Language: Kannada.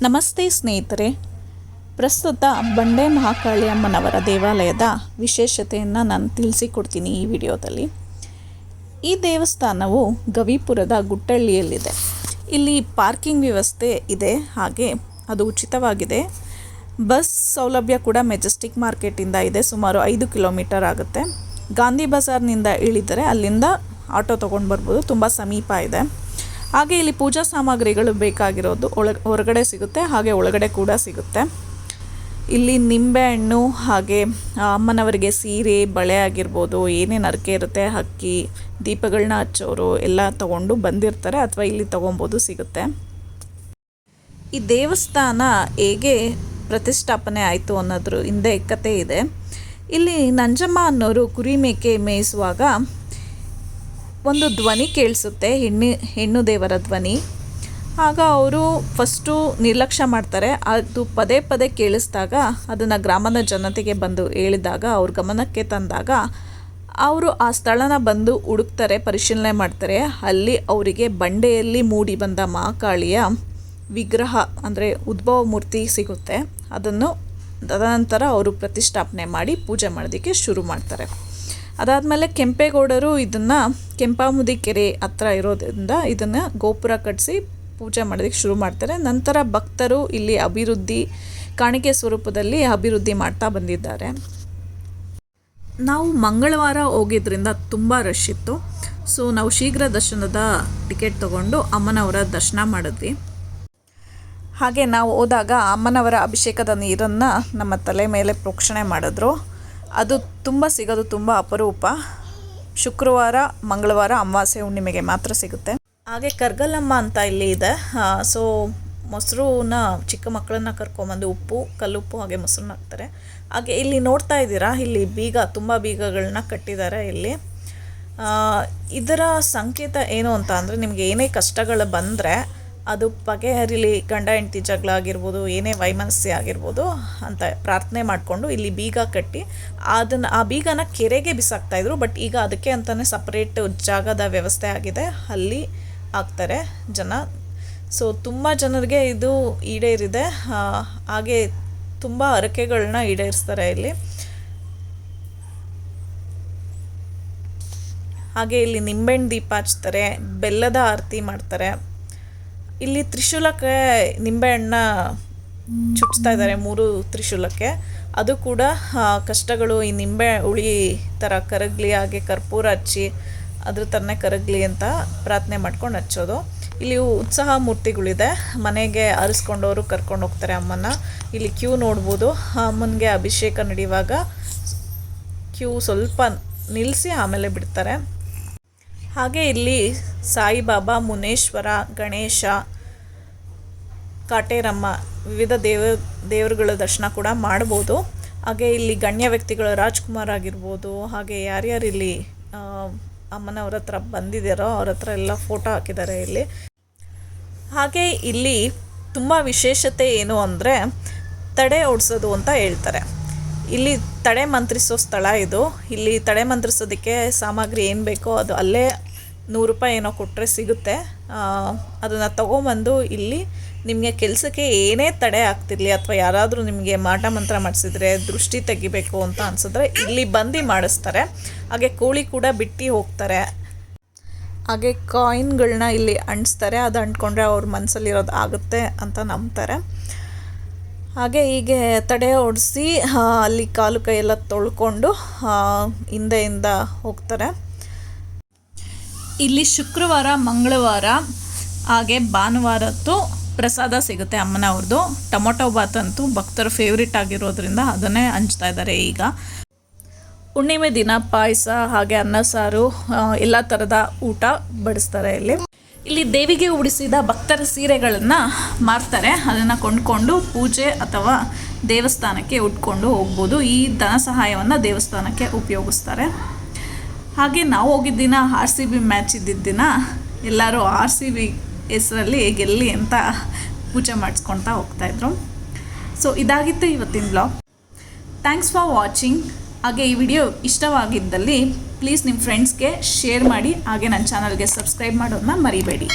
ನಮಸ್ತೆ ಸ್ನೇಹಿತರೆ, ಪ್ರಸ್ತುತ ಬಂಡೆ ಮಹಾಕಾಳಿ ಅಮ್ಮನವರ ದೇವಾಲಯದ ವಿಶೇಷತೆಯನ್ನು ನಾನು ತಿಳಿಸಿಕೊಡ್ತೀನಿ ಈ ವಿಡಿಯೋದಲ್ಲಿ. ಈ ದೇವಸ್ಥಾನವು ಗವಿಪುರದ ಗುಟ್ಟಳ್ಳಿಯಲ್ಲಿದೆ. ಇಲ್ಲಿ ಪಾರ್ಕಿಂಗ್ ವ್ಯವಸ್ಥೆ ಇದೆ, ಹಾಗೆ ಅದು ಉಚಿತವಾಗಿದೆ. ಬಸ್ ಸೌಲಭ್ಯ ಕೂಡ ಮೆಜೆಸ್ಟಿಕ್ ಮಾರ್ಕೆಟಿಂದ ಇದೆ, ಸುಮಾರು 5 ಕಿಲೋಮೀಟರ್ ಆಗುತ್ತೆ. ಗಾಂಧಿ ಬಜಾರ್ನಿಂದ ಇಳಿದರೆ ಅಲ್ಲಿಂದ ಆಟೋ ತೊಗೊಂಡು ಬರ್ಬೋದು, ತುಂಬ ಸಮೀಪ ಇದೆ. ಹಾಗೆ ಇಲ್ಲಿ ಪೂಜಾ ಸಾಮಗ್ರಿಗಳು ಬೇಕಾಗಿರೋದು ಹೊರಗಡೆ ಸಿಗುತ್ತೆ, ಹಾಗೆ ಒಳಗಡೆ ಕೂಡ ಸಿಗುತ್ತೆ. ಇಲ್ಲಿ ನಿಂಬೆಹಣ್ಣು ಹಾಗೆ ಅಮ್ಮನವರಿಗೆ ಸೀರೆ ಬಳೆ ಆಗಿರ್ಬೋದು, ಏನೇನು ಹರಕೆ ಇರುತ್ತೆ, ಅಕ್ಕಿ ದೀಪಗಳನ್ನ ಹಚ್ಚೋರು ಎಲ್ಲ ತೊಗೊಂಡು ಬಂದಿರ್ತಾರೆ, ಅಥವಾ ಇಲ್ಲಿ ತೊಗೊಬೋದು, ಸಿಗುತ್ತೆ. ಈ ದೇವಸ್ಥಾನ ಹೇಗೆ ಪ್ರತಿಷ್ಠಾಪನೆ ಆಯಿತು ಅನ್ನೋದ್ರ ಹಿಂದೆ ಕತೆ ಇದೆ. ಇಲ್ಲಿ ನಂಜಮ್ಮ ಅನ್ನೋರು ಕುರಿ ಮೇಕೆ ಮೇಯಿಸುವಾಗ ಒಂದು ಧ್ವನಿ ಕೇಳಿಸುತ್ತೆ, ಹೆಣ್ಣು ದೇವರ ಧ್ವನಿ. ಆಗ ಅವರು ಫಸ್ಟು ನಿರ್ಲಕ್ಷ್ಯ ಮಾಡ್ತಾರೆ. ಅದು ಪದೇ ಪದೇ ಕೇಳಿಸಿದಾಗ ಅದನ್ನು ಗ್ರಾಮದ ಜನತೆಗೆ ಬಂದು ಹೇಳಿದಾಗ, ಅವ್ರ ಗಮನಕ್ಕೆ ತಂದಾಗ ಅವರು ಆ ಸ್ಥಳನ ಬಂದು ಹುಡುಕ್ತಾರೆ, ಪರಿಶೀಲನೆ ಮಾಡ್ತಾರೆ. ಅಲ್ಲಿ ಅವರಿಗೆ ಬಂಡೆಯಲ್ಲಿ ಮೂಡಿ ಬಂದ ಮಹಾಕಾಳಿಯ ವಿಗ್ರಹ ಅಂದರೆ ಉದ್ಭವ ಮೂರ್ತಿ ಸಿಗುತ್ತೆ. ತದನಂತರ ಅವರು ಪ್ರತಿಷ್ಠಾಪನೆ ಮಾಡಿ ಪೂಜೆ ಮಾಡೋದಕ್ಕೆ ಶುರು ಮಾಡ್ತಾರೆ. ಅದಾದಮೇಲೆ ಕೆಂಪೇಗೌಡರು ಇದನ್ನು ಕೆಂಪಾಮುದಿ ಕೆರೆ ಹತ್ರ ಇರೋದ್ರಿಂದ ಇದನ್ನು ಗೋಪುರ ಕಟ್ಟಿಸಿ ಪೂಜೆ ಮಾಡೋದಕ್ಕೆ ಶುರು ಮಾಡ್ತಾರೆ. ನಂತರ ಭಕ್ತರು ಇಲ್ಲಿ ಕಾಣಿಕೆ ಸ್ವರೂಪದಲ್ಲಿ ಅಭಿವೃದ್ಧಿ ಮಾಡ್ತಾ ಬಂದಿದ್ದಾರೆ. ನಾವು ಮಂಗಳವಾರ ಹೋಗಿದ್ರಿಂದ ತುಂಬ ರಶ್ ಇತ್ತು. ಸೊ ನಾವು ಶೀಘ್ರ ದರ್ಶನದ ಟಿಕೆಟ್ ತೊಗೊಂಡು ಅಮ್ಮನವರ ದರ್ಶನ ಮಾಡಿದ್ವಿ. ಹಾಗೆ ನಾವು ಹೋದಾಗ ಅಮ್ಮನವರ ಅಭಿಷೇಕದ ನೀರನ್ನು ನಮ್ಮ ತಲೆ ಮೇಲೆ ಪ್ರೋಕ್ಷಣೆ ಮಾಡಿದ್ರು. ಅದು ಸಿಗೋದು ತುಂಬ ಅಪರೂಪ. ಶುಕ್ರವಾರ, ಮಂಗಳವಾರ, ಅಮಾವಾಸ್ಯೆ, ಹುಣ್ಣಿಮೆಗೆ ಮಾತ್ರ ಸಿಗುತ್ತೆ. ಹಾಗೆ ಕರ್ಗಲಮ್ಮ ಅಂತ ಇಲ್ಲಿ ಇದೆ. ಸೊ ಮೊಸರನ್ನ ಚಿಕ್ಕ ಮಕ್ಕಳನ್ನ ಕರ್ಕೊಂಬಂದು ಕಲ್ಲುಪ್ಪು ಹಾಗೆ ಮೊಸರನ್ನ ಹಾಕ್ತಾರೆ. ಹಾಗೆ ಇಲ್ಲಿ ನೋಡ್ತಾ ಇದ್ದೀರಾ, ಇಲ್ಲಿ ತುಂಬ ಬೀಗಗಳನ್ನ ಕಟ್ಟಿದ್ದಾರೆ. ಇಲ್ಲಿ ಇದರ ಸಂಕೇತ ಏನು ಅಂತ ಅಂದರೆ, ನಿಮಗೆ ಏನೇ ಕಷ್ಟಗಳು ಬಂದರೆ ಅದು ಬಗೆಹರಿಲಿ, ಗಂಡ ಹೆಂಡತಿ ಜಗಳ ಆಗಿರ್ಬೋದು, ಏನೇ ವೈಮನಸ್ಯ ಆಗಿರ್ಬೋದು ಅಂತ ಪ್ರಾರ್ಥನೆ ಮಾಡಿಕೊಂಡು ಇಲ್ಲಿ ಬೀಗ ಕಟ್ಟಿ ಆ ಬೀಗನ ಕೆರೆಗೆ ಬಿಸಾಕ್ತಾಯಿದ್ರು. ಬಟ್ ಈಗ ಅದಕ್ಕೆ ಅಂತಲೇ ಸಪ್ರೇಟ್ ಜಾಗದ ವ್ಯವಸ್ಥೆ ಆಗಿದೆ, ಅಲ್ಲಿ ಹಾಕ್ತಾರೆ ಜನ. ಸೊ ತುಂಬ ಜನರಿಗೆ ಇದು ಈಡೇರಿದೆ. ಹಾಗೆ ತುಂಬ ಹರಕೆಗಳನ್ನ ಈಡೇರಿಸ್ತಾರೆ ಇಲ್ಲಿ. ಹಾಗೆ ಇಲ್ಲಿ ನಿಂಬೆಹಣ್ಣು ದೀಪ ಹಚ್ತಾರೆ, ಬೆಲ್ಲದ ಆರತಿ ಮಾಡ್ತಾರೆ. ಇಲ್ಲಿ ತ್ರಿಶೂಲಕ್ಕೆ ನಿಂಬೆಹಣ್ಣ ಚುಚ್ತಾ ಇದ್ದಾರೆ, 3 ತ್ರಿಶೂಲಕ್ಕೆ. ಅದು ಕೂಡ ಕಷ್ಟಗಳು ಈ ನಿಂಬೆ ಹುಳಿ ಥರ ಕರಗಲಿ, ಹಾಗೆ ಕರ್ಪೂರ ಹಚ್ಚಿ ಅದ್ರ ಥರನೇ ಕರಗಲಿ ಅಂತ ಪ್ರಾರ್ಥನೆ ಮಾಡ್ಕೊಂಡು ಹಚ್ಚೋದು. ಇಲ್ಲಿ ಉತ್ಸಾಹ ಮೂರ್ತಿಗಳಿದೆ, ಮನೆಗೆ ಆರಿಸ್ಕೊಂಡವರು ಕರ್ಕೊಂಡು ಹೋಗ್ತಾರೆ ಅಮ್ಮನ. ಇಲ್ಲಿ ಕ್ಯೂ ನೋಡ್ಬೋದು. ಅಮ್ಮನಿಗೆ ಅಭಿಷೇಕ ನಡೆಯುವಾಗ ಕ್ಯೂ ಸ್ವಲ್ಪ ನಿಲ್ಲಿಸಿ ಆಮೇಲೆ ಬಿಡ್ತಾರೆ. ಹಾಗೆ ಇಲ್ಲಿ ಸಾಯಿಬಾಬಾ, ಮುನೇಶ್ವರ, ಗಣೇಶ, ಕಾಟೇರಮ್ಮ, ವಿವಿಧ ದೇವರುಗಳ ದರ್ಶನ ಕೂಡ ಮಾಡ್ಬೋದು. ಹಾಗೆ ಇಲ್ಲಿ ಗಣ್ಯ ವ್ಯಕ್ತಿಗಳು, ರಾಜ್ಕುಮಾರ್ ಆಗಿರ್ಬೋದು, ಹಾಗೆ ಯಾರ್ಯಾರು ಇಲ್ಲಿ ಅಮ್ಮನವ್ರ ಹತ್ರ ಬಂದಿದ್ದಾರೋ ಅವ್ರ ಹತ್ರ ಎಲ್ಲ ಫೋಟೋ ಹಾಕಿದ್ದಾರೆ ಇಲ್ಲಿ. ಹಾಗೆ ಇಲ್ಲಿ ತುಂಬ ವಿಶೇಷತೆ ಏನು ಅಂದರೆ ತಡೆ ಓಡಿಸೋದು ಅಂತ ಹೇಳ್ತಾರೆ. ಇಲ್ಲಿ ತಡೆ ಮಂತ್ರಿಸೋ ಸ್ಥಳ ಇದು. ಇಲ್ಲಿ ತಡೆ ಮಂತ್ರಿಸೋದಕ್ಕೆ ಸಾಮಗ್ರಿ ಏನು ಬೇಕೋ ಅದು ಅಲ್ಲೇ ₹100 ಏನೋ ಕೊಟ್ಟರೆ ಸಿಗುತ್ತೆ. ಅದನ್ನು ತೊಗೊಂಬಂದು ಇಲ್ಲಿ ನಿಮಗೆ ಕೆಲಸಕ್ಕೆ ಏನೇ ತಡೆ ಆಗ್ತಿರಲಿ, ಅಥವಾ ಯಾರಾದರೂ ನಿಮಗೆ ಮಾಟ ಮಂತ್ರ ಮಾಡಿಸಿದ್ರೆ, ದೃಷ್ಟಿ ತೆಗಿಬೇಕು ಅಂತ ಅನಿಸಿದ್ರೆ ಇಲ್ಲಿ ಬಂದು ಮಾಡಿಸ್ತಾರೆ. ಹಾಗೆ ಕೋಳಿ ಕೂಡ ಬಿಟ್ಟು ಹೋಗ್ತಾರೆ. ಹಾಗೆ ಕಾಯಿನ್ಗಳನ್ನ ಇಲ್ಲಿ ಅಂಟಿಸ್ತಾರೆ, ಅದು ಅಂಟ್ಕೊಂಡ್ರೆ ಅವ್ರ ಮನಸ್ಸಲ್ಲಿರೋದು ಆಗುತ್ತೆ ಅಂತ ನಂಬ್ತಾರೆ. ಹಾಗೆ ಹೀಗೆ ತಡೆ ಓಡಿಸಿ ಅಲ್ಲಿ ಕಾಲು ಕೈಯೆಲ್ಲ ತೊಳ್ಕೊಂಡು ಹಿಂದೆಯಿಂದ ಹೋಗ್ತಾರೆ. ಇಲ್ಲಿ ಶುಕ್ರವಾರ, ಮಂಗಳವಾರ ಹಾಗೆ ಭಾನುವಾರದ್ದು ಪ್ರಸಾದ ಸಿಗುತ್ತೆ ಅಮ್ಮನವ್ರದ್ದು. ಟೊಮೊಟೊ ಬಾತ್ ಅಂತೂ ಭಕ್ತರ ಫೇವ್ರೇಟ್ ಆಗಿರೋದ್ರಿಂದ ಅದನ್ನೇ ಹಂಚ್ತಾ ಇದ್ದಾರೆ ಈಗ. ಹುಣ್ಣಿಮೆ ದಿನ ಪಾಯಸ ಹಾಗೆ ಅನ್ನ ಸಾರು ಎಲ್ಲ ಥರದ ಊಟ ಬಡಿಸ್ತಾರೆ ಇಲ್ಲಿ ದೇವಿಗೆ ಉಡಿಸಿದ ಭಕ್ತರ ಸೀರೆಗಳನ್ನು ಮಾರ್ತಾರೆ. ಅದನ್ನು ಕೊಂಡ್ಕೊಂಡು ಪೂಜೆ ಅಥವಾ ದೇವಸ್ಥಾನಕ್ಕೆ ಉಟ್ಕೊಂಡು ಹೋಗ್ಬೋದು. ಈ ಧನ ಸಹಾಯವನ್ನು ದೇವಸ್ಥಾನಕ್ಕೆ ಉಪಯೋಗಿಸ್ತಾರೆ. ಹಾಗೆ ನಾವು ಹೋಗಿದ್ದ ದಿನ RCB ಮ್ಯಾಚ್ ಇದ್ದಿದ್ದ ದಿನ ಎಲ್ಲರೂ RCB ಹೆಸರಲ್ಲಿ ಗೆಲ್ಲಿ ಅಂತ ಪೂಜೆ ಮಾಡಿಸ್ಕೊಳ್ತಾ ಹೋಗ್ತಾಯಿದ್ರು. ಸೊ ಇದಾಗಿತ್ತು ಇವತ್ತಿನ ಬ್ಲಾಗ್. Thanks for watching. ಹಾಗೆ ಈ ವಿಡಿಯೋ ಇಷ್ಟವಾಗಿದ್ದಲ್ಲಿ ಪ್ಲೀಸ್ ನಿಮ್ಮ ಫ್ರೆಂಡ್ಸ್ಗೆ ಶೇರ್ ಮಾಡಿ, ಹಾಗೆ ನನ್ನ ಚಾನಲ್ಗೆ ಸಬ್ಸ್ಕ್ರೈಬ್ ಮಾಡೋದನ್ನ ಮರಿಬೇಡಿ.